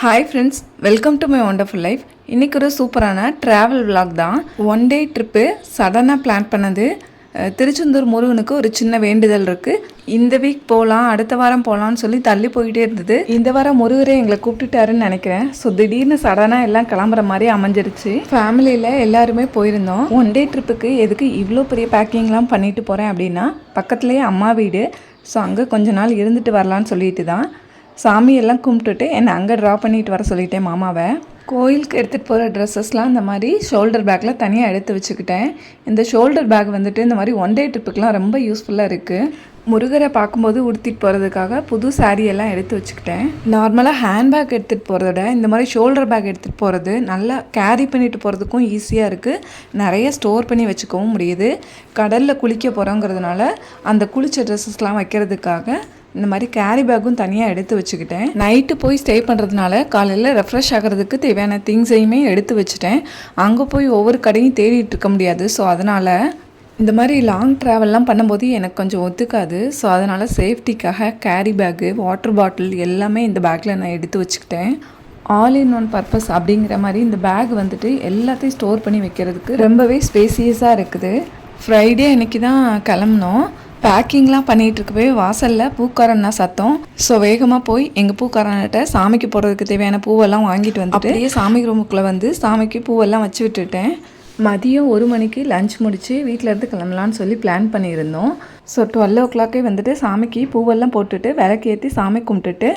Hi friends, welcome to my wonderful life. இன்றைக்கி ஒரு சூப்பரான ட்ராவல் விலாக் தான். ஒன் டே ட்ரிப்பு சடனாக பிளான் பண்ணது. திருச்செந்தூர் முருகனுக்கு ஒரு சின்ன வேண்டுதல் இருக்குது. இந்த வீக் போகலாம், அடுத்த வாரம் போகலான்னு சொல்லி தள்ளி போயிட்டே இருந்தது. இந்த வாரம் முருகரே எங்களை கூப்பிட்டுட்டாருன்னு நினைக்கிறேன். ஸோ திடீர்னு சடனாக எல்லாம் கிளம்புற மாதிரி அமைஞ்சிருச்சு. ஃபேமிலியில் எல்லாருமே போயிருந்தோம். ஒன் டே ட்ரிப்புக்கு எதுக்கு இவ்வளோ பெரிய பேக்கிங்லாம் பண்ணிட்டு போகிறேன் அப்படின்னா, பக்கத்துலேயே அம்மா வீடு. ஸோ அங்கே கொஞ்ச நாள் இருந்துட்டு வரலான்னு சொல்லிட்டு தான் சாமியெல்லாம் கும்பிட்டுட்டு என்னை அங்கே ட்ரா பண்ணிட்டு வர சொல்லிட்டேன் மாமாவை. கோயிலுக்கு எடுத்துகிட்டு போகிற ட்ரெஸ்ஸஸ்லாம் இந்த மாதிரி ஷோல்டர் பேக்கில் தனியாக எடுத்து வச்சுக்கிட்டேன். இந்த ஷோல்டர் பேக் வந்துட்டு இந்த மாதிரி ஒன் டே ட்ரிப்புக்கெலாம் ரொம்ப யூஸ்ஃபுல்லாக இருக்குது. முருகரை பார்க்கும்போது உடுத்திட்டு போகிறதுக்காக புது சாரியெல்லாம் எடுத்து வச்சுக்கிட்டேன். நார்மலாக ஹேண்ட்பேக் எடுத்துகிட்டு போகிறத விட இந்த மாதிரி ஷோல்டர் பேக் எடுத்துகிட்டு போகிறது நல்லா கேரி பண்ணிட்டு போகிறதுக்கும் ஈஸியாக இருக்குது. நிறைய ஸ்டோர் பண்ணி வச்சுக்கவும் முடியுது. கடலில் குளிக்க போகிறோங்கிறதுனால அந்த குளிச்ச ட்ரெஸ்ஸஸ்லாம் வைக்கிறதுக்காக இந்த மாதிரி கேரி பேக்கும் தனியாக எடுத்து வச்சுக்கிட்டேன். நைட்டு போய் ஸ்டே பண்ணுறதுனால காலையில் ரெஃப்ரெஷ் ஆகிறதுக்கு தேவையான திங்ஸையுமே எடுத்து வச்சுட்டேன். அங்கே போய் ஒவ்வொரு கடையும் தேடிட்டு இருக்க முடியாது. ஸோ அதனால் இந்த மாதிரி லாங் ட்ராவல்லாம் பண்ணும்போது எனக்கு கொஞ்சம் ஒத்துக்காது. ஸோ அதனால் சேஃப்டிக்காக கேரி பேக்கு, வாட்டர் பாட்டில் எல்லாமே இந்த பேக்கில் நான் எடுத்து வச்சுக்கிட்டேன். ஆல் இன் ஒன் பர்பஸ் அப்படிங்கிற மாதிரி இந்த பேக் வந்துட்டு எல்லாத்தையும் ஸ்டோர் பண்ணி வைக்கிறதுக்கு ரொம்பவே ஸ்பேசியஸாக இருக்குது. ஃப்ரைடே அன்றைக்கி தான் கிளம்புனோம். பேக்கிங்லாம் பண்ணிகிட்டு இருக்கவே வாசலில் பூக்காரன்னா சத்தம். ஸோ வேகமாக போய் எங்கள் பூக்காரன்கிட்ட சாமிக்கு போடுறதுக்கு தேவையான பூவெல்லாம் வாங்கிட்டு வந்துட்டு அப்படியே சாமி ரூமுக்குள்ளே வந்து சாமிக்கு பூவெல்லாம் வச்சு விட்டுட்டேன். மதியம் 1 மணிக்கு லஞ்ச் முடித்து வீட்டிலேருந்து கிளம்பலான்னு சொல்லி பிளான் பண்ணியிருந்தோம். ஸோ 12 o'clock வந்துட்டு சாமிக்கு பூவெல்லாம் போட்டுட்டு விளக்கேற்றி சாமி கும்பிட்டுட்டு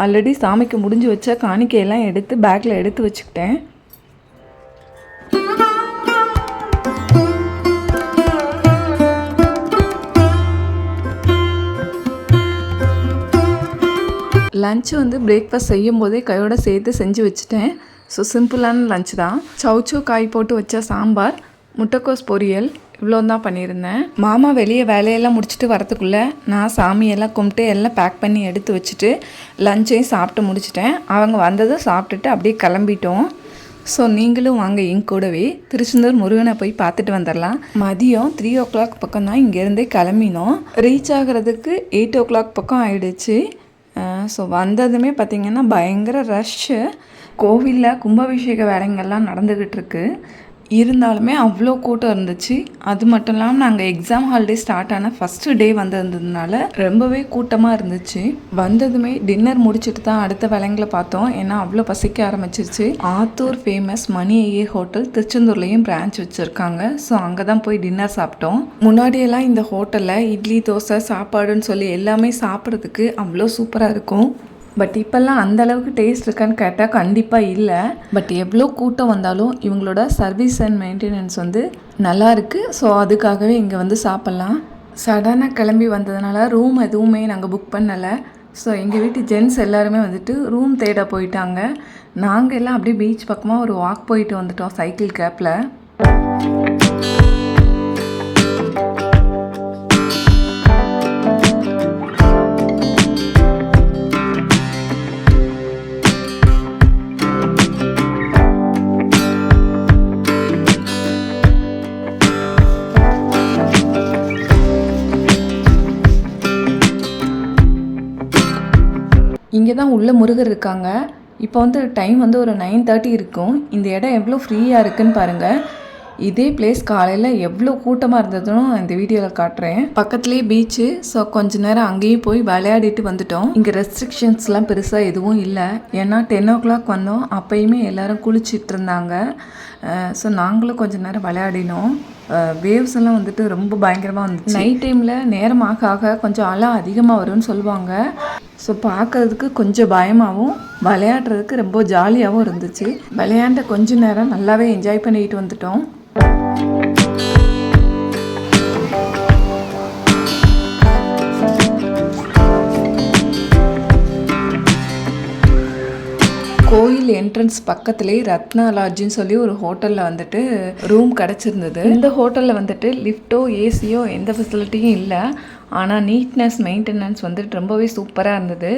ஆல்ரெடி சாமிக்கு முடிஞ்சு வச்ச காணிக்கையெல்லாம் எடுத்து பேக்கில் எடுத்து வச்சுக்கிட்டேன். லன்ச்சு வந்து பிரேக்ஃபாஸ்ட் செய்யும் போதே கையோட சேர்த்து செஞ்சு வச்சுட்டேன். ஸோ சிம்பிளான லன்ச் தான். சவுச்சோ காய் போட்டு வச்ச சாம்பார், முட்டைக்கோஸ் பொரியல், இவ்வளோ தான் பண்ணியிருந்தேன். மாமா வெளியே வேலையெல்லாம் முடிச்சுட்டு வரத்துக்குள்ளே நான் சாமியெல்லாம் கும்பிட்டு எல்லாம் பேக் பண்ணி எடுத்து வச்சுட்டு லஞ்சையும் சாப்பிட்டு முடிச்சிட்டேன். அவங்க வந்ததும் சாப்பிட்டுட்டு அப்படியே கிளம்பிட்டோம். ஸோ நீங்களும் வாங்க என் கூடவே திருச்செந்தூர் முருகனை போய் பார்த்துட்டு வந்துடலாம். மதியம் 3 o'clock பக்கம் தான் இங்கேருந்தே கிளம்பினோம். ரீச் ஆகிறதுக்கு 8 o'clock பக்கம் ஆகிடுச்சு. ஸோ வந்ததுமே பார்த்திங்கன்னா பயங்கர ரஷ்ஷு. கோவிலில் கும்பாபிஷேக வேலைங்கள்லாம் நடந்துக்கிட்டு இருக்கு. இருந்தாலுமே அவ்வளோ கூட்டம் இருந்துச்சு. அது மட்டும் இல்லாமல் நாங்கள் எக்ஸாம் ஹாலிடே ஸ்டார்ட் ஆன ஃபஸ்ட்டு டே வந்திருந்ததுனால ரொம்பவே கூட்டமாக இருந்துச்சு. வந்ததுமே டின்னர் முடிச்சுட்டு தான் அடுத்த வேலைங்களை பார்த்தோம். ஏன்னா அவ்வளோ பசிக்க ஆரம்பிச்சிருச்சு. ஆத்தூர் ஃபேமஸ் மணி ஐயர் ஹோட்டல் திருச்செந்தூர்லேயும் பிரான்ச் வச்சுருக்காங்க. ஸோ அங்கே தான் போய் டின்னர் சாப்பிட்டோம். முன்னாடியெல்லாம் இந்த ஹோட்டலில் இட்லி, தோசை, சாப்பாடுன்னு சொல்லி எல்லாமே சாப்பிட்றதுக்கு அவ்வளோ சூப்பராக இருக்கும். பட் இப்போல்லாம் அந்தளவுக்கு டேஸ்ட் இருக்கான்னு கேட்டால் கண்டிப்பாக இல்லை. பட் எவ்வளோ கூட்டம் வந்தாலும் இவங்களோட சர்வீஸ் அண்ட் மெயின்டெனன்ஸ் வந்து நல்லா இருக்குது. ஸோ அதுக்காகவே இங்கே வந்து சாப்பிட்லாம். சடனாக கிளம்பி வந்ததுனால ரூம் எதுவுமே நாங்கள் புக் பண்ணலை. ஸோ எங்கள் வீட்டு ஜென்ட்ஸ் எல்லாருமே வந்துட்டு ரூம் தேட போயிட்டாங்க. நாங்கள் எல்லாம் அப்படியே பீச் பக்கமாக ஒரு வாக் போயிட்டு வந்துட்டோம் சைக்கிள் கேப்பில். இங்கே தான் உள்ள முருகர் இருக்காங்க. இப்போ வந்து டைம் வந்து ஒரு 9:30 இருக்கும். இந்த இடம் எவ்வளோ ஃப்ரீயாக இருக்குன்னு பாருங்கள். இதே பிளேஸ் காலையில் எவ்வளோ கூட்டமாக இருந்ததுன்னு இந்த வீடியோவில் காட்டுறேன். பக்கத்துலேயே பீச்சு. ஸோ கொஞ்ச நேரம் அங்கேயும் போய் விளையாடிட்டு வந்துட்டோம். இங்கே ரெஸ்ட்ரிக்ஷன்ஸ்லாம் பெருசாக எதுவும் இல்லை. ஏன்னா 10 o'clock வந்தோம். அப்போயுமே எல்லோரும் குளிச்சிட்டு இருந்தாங்க. ஸோ நாங்களும் கொஞ்சம் நேரம் விளையாடினோம். வேவ்ஸ் எல்லாம் வந்துட்டு ரொம்ப பயங்கரமாக வந்துச்சு. நைட் டைமில் நேரம் ஆக ஆக கொஞ்சம் அலை அதிகமாக வரும்னு சொல்லுவாங்க. ஸோ பார்க்குறதுக்கு கொஞ்சம் பயமாகவும் விளையாடுறதுக்கு ரொம்ப ஜாலியாகவும் இருந்துச்சு. விளையாண்ட கொஞ்ச நேரம் நல்லாவே என்ஜாய் பண்ணிட்டு வந்துட்டோம். கோயில் என்ட்ரன்ஸ் பக்கத்துலேயே ரத்னா லாட்ஜின்னு சொல்லி ஒரு ஹோட்டலில் வந்துட்டு ரூம் கிடச்சிருந்தது. இந்த ஹோட்டலில் வந்துட்டு லிஃப்ட்டோ ஏசியோ எந்த ஃபெசிலிட்டியும் இல்லை. ஆனால் நீட்னஸ், மெயின்டெனன்ஸ் வந்துட்டு ரொம்பவே சூப்பராக இருந்தது.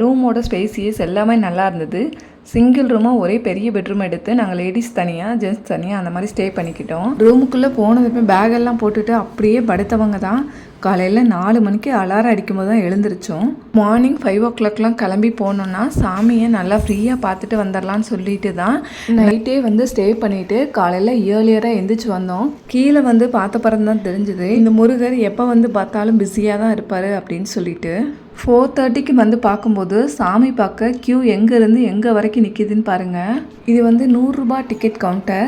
ரூமோட ஸ்பேசியஸ் எல்லாமே நல்லா இருந்தது. சிங்கிள் ரூமாக ஒரே பெரிய பெட்ரூம் எடுத்து நாங்கள் லேடிஸ் தனியாக ஜென்ட்ஸ் தனியாக அந்த மாதிரி ஸ்டே பண்ணிக்கிட்டோம். ரூமுக்குள்ளே போனதுமே பேகெல்லாம் போட்டுட்டு அப்படியே படுத்தவங்க தான் காலையில் 4 மணிக்கு அலாரம் அடிக்கும்போது தான் எழுந்திரிச்சோம். மார்னிங் 5 o'clockலாம் கிளம்பி போனோன்னா சாமியை நல்லா ஃப்ரீயாக பார்த்துட்டு வந்துடலான்னு சொல்லிட்டு தான் நைட்டே வந்து ஸ்டே பண்ணிவிட்டு காலையில் ஏர்லியராக எந்திரிச்சு வந்தோம். கீழே வந்து பார்த்த பிறகு தான் தெரிஞ்சுது இந்த முருகர் எப்போ வந்து பார்த்தாலும் பிஸியாக தான் இருப்பார் அப்படின்னு சொல்லிட்டு. 4:30க்கு வந்து பார்க்கும்போது சாமி பார்க்க க்யூ எங்கேருந்து எங்கே வரைக்கும் நிற்கிதுன்னு பாருங்கள். இது வந்து 100 ரூபாய் டிக்கெட் கவுண்டர்.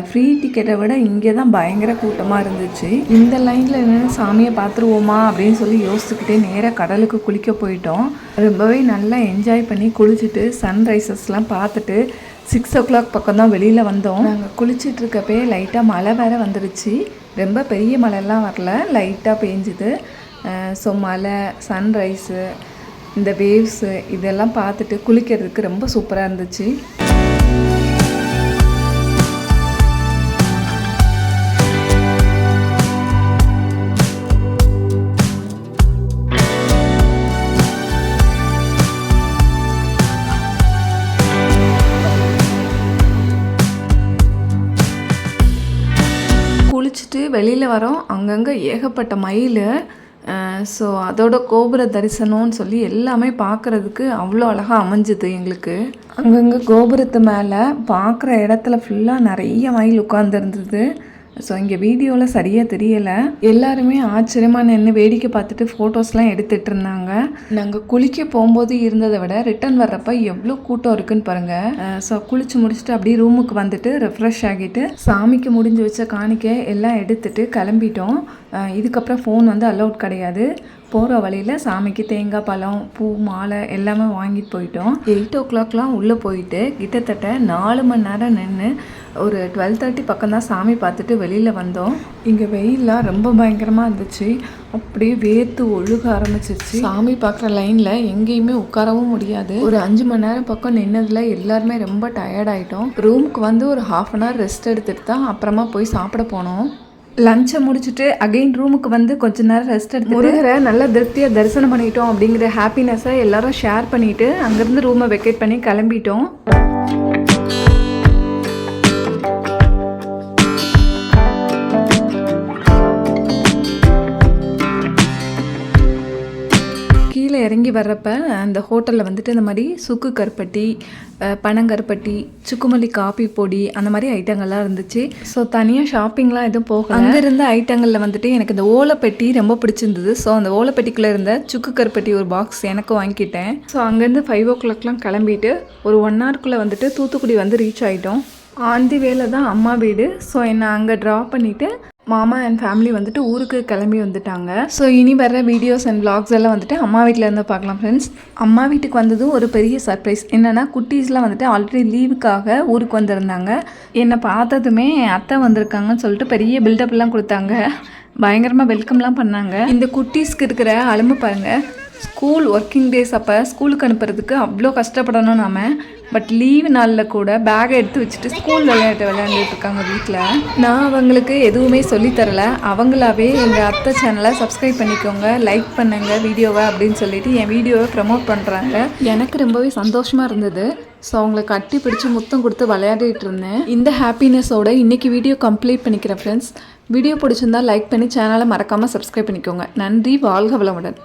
ஃப்ரீ டிக்கெட்டை விட இங்கே தான் பயங்கர கூட்டமாக இருந்துச்சு. இந்த லைனில் என்னென்ன சாமியை பார்த்துருவோமா அப்படின்னு சொல்லி யோசிச்சுக்கிட்டே நேராக கடலுக்கு குளிக்க போயிட்டோம். ரொம்பவே நல்லா என்ஜாய் பண்ணி குளிச்சுட்டு சன்ரைசஸ்லாம் பார்த்துட்டு 6 o'clock பக்கம் தான் வெளியில் வந்தோம். நாங்கள் குளிச்சுட்டு இருக்கப்பே லைட்டாக மழை வேறு வந்துருச்சு. ரொம்ப பெரிய மழைலாம் வரல, லைட்டாக பெஞ்சுது. ஸோ மலை, சன்ரைஸு, இந்த வேவ்ஸு இதெல்லாம் பார்த்துட்டு குளிக்கிறதுக்கு ரொம்ப சூப்பராக இருந்துச்சு. குளிச்சுட்டு வெளியில் வரோம். அங்கங்கே ஏகப்பட்ட மயில். ஸோ அதோட கோபுர தரிசனம்னு சொல்லி எல்லாமே பார்க்குறதுக்கு அவ்வளோ அழகாக அமைஞ்சுது எங்களுக்கு. அங்கங்கே கோபுரத்து மேலே பார்க்குற இடத்துல ஃபுல்லாக நிறைய மயில் உட்காந்துருந்தது. ஸோ இங்கே வீடியோவில் சரியாக தெரியலை. எல்லாருமே ஆச்சரியமாக நின்று வேடிக்கை பார்த்துட்டு ஃபோட்டோஸ்லாம் எடுத்துகிட்டு இருந்தாங்க. நாங்கள் குளிக்க போகும்போது இருந்ததை விட ரிட்டர்ன் வர்றப்ப எவ்வளோ கூட்டம் இருக்குன்னு பாருங்கள். ஸோ குளித்து முடிச்சுட்டு அப்படியே ரூமுக்கு வந்துட்டு ரெஃப்ரெஷ் ஆகிட்டு சாமிக்கு முடிஞ்சு வச்ச காணிக்கை எல்லாம் எடுத்துகிட்டு கிளம்பிட்டோம். இதுக்கப்புறம் ஃபோன் வந்து அலௌட் கிடையாது. போகிற வழியில் சாமிக்கு தேங்காய் பழம், பூ, மாலை எல்லாமே வாங்கிட்டு போயிட்டோம். 8 o'clockலாம் உள்ளே போயிட்டு கிட்டத்தட்ட 4 மணி நேரம் நின்று ஒரு 12:30 பக்கம் தான் சாமி பார்த்துட்டு வெளியில் வந்தோம். இங்கே வெயிலாம் ரொம்ப பயங்கரமாக இருந்துச்சு. அப்படியே வேர்த்து ஒழுக ஆரம்பிச்சிருச்சு. சாமி பார்க்குற லைனில் எங்கேயுமே உட்காரவும் முடியாது. ஒரு 5 மணி நேரம் பக்கம் நின்னதில் எல்லாருமே ரொம்ப டயர்டாயிட்டோம். ரூமுக்கு வந்து ஒரு 1/2 hour ரெஸ்ட் எடுத்துகிட்டு தான் அப்புறமா போய் சாப்பிட போனோம். லஞ்சை முடிச்சுட்டு அகெயின் ரூமுக்கு வந்து கொஞ்ச நேரம் ரெஸ்ட் எடுத்து முருகரை நல்லா திருப்தியாக தரிசனம் பண்ணிட்டோம் அப்படிங்கிற ஹாப்பினஸை எல்லாரும் ஷேர் பண்ணிவிட்டு அங்கேருந்து ரூமை வெக்கேட் பண்ணி கிளம்பிட்டோம். கீழே இறங்கி வர்றப்ப அந்த ஹோட்டலில் வந்துட்டு இந்த மாதிரி சுக்கு கருப்பட்டி, பனங்கருப்பட்டி, சுக்குமல்லி காப்பி பொடி அந்த மாதிரி ஐட்டங்கள்லாம் இருந்துச்சு. ஸோ தனியாக ஷாப்பிங்லாம் எதுவும் போகல. அங்கே இருந்த ஐட்டங்களில் வந்துட்டு எனக்கு இந்த ஓலைப்பெட்டி ரொம்ப பிடிச்சிருந்தது. ஸோ அந்த ஓலைப்பெட்டிக்குள்ளே இருந்த சுக்கு கருப்பட்டி ஒரு பாக்ஸ் எனக்கு வாங்கிக்கிட்டேன். ஸோ அங்கேருந்து 5 o'clockலாம் கிளம்பிட்டு ஒரு 1 hourக்குள்ளே வந்துட்டு தூத்துக்குடி வந்து ரீச் ஆகிட்டோம். ஆந்தி வேலை தான் அம்மா வீடு. ஸோ என்னை அங்கே ட்ராப் பண்ணிவிட்டு மாமா அண்ட் ஃபேமிலி வந்துட்டு ஊருக்கு கிளம்பி வந்துட்டாங்க. ஸோ இனி வர்ற வீடியோஸ் அண்ட் vlogs எல்லாம் வந்துட்டு அம்மா வீட்டில் இருந்து பார்க்கலாம் ஃப்ரெண்ட்ஸ். அம்மா வீட்டுக்கு வந்ததும் ஒரு பெரிய சர்ப்ரைஸ் என்னென்னா, குட்டீஸ்லாம் வந்துட்டு ஆல்ரெடி லீவுக்காக ஊருக்கு வந்திருந்தாங்க. என்னை பார்த்ததுமே அத்தை வந்திருக்காங்கன்னு சொல்லிட்டு பெரிய பில்டப்லாம் கொடுத்தாங்க. பயங்கரமாக வெல்கம்லாம் பண்ணாங்க. இந்த குட்டீஸ்க்கு இருக்கிற அலும்பு பாருங்கள். ஸ்கூல் ஒர்க்கிங் டேஸ் அப்போ ஸ்கூலுக்கு அனுப்புறதுக்கு அவ்வளோ கஷ்டப்படணும் நாம. பட் லீவு நாளில் கூட பேக்கை எடுத்து வச்சுட்டு ஸ்கூல் விளையாண்டுட்டு இருக்காங்க வீட்டில். நான் அவங்களுக்கு எதுவுமே சொல்லித்தரல. அவங்களாவே எங்கள் அத்தை சேனலை சப்ஸ்கிரைப் பண்ணிக்கோங்க, லைக் பண்ணுங்கள் வீடியோவை அப்படின்னு சொல்லிட்டு என் வீடியோவை ப்ரமோட் பண்ணுறாங்க. எனக்கு ரொம்பவே சந்தோஷமாக இருந்தது. ஸோ அவங்களை கட்டி பிடிச்சி முத்தம் கொடுத்து விளையாடிட்டு இருந்தேன். இந்த ஹாப்பினஸோட இன்றைக்கி வீடியோ கம்ப்ளீட் பண்ணிக்கிறேன் ஃப்ரெண்ட்ஸ். வீடியோ பிடிச்சிருந்தா லைக் பண்ணி சேனலை மறக்காமல் சப்ஸ்கிரைப் பண்ணிக்கோங்க. நன்றி. வாழ்க வளமுடன்.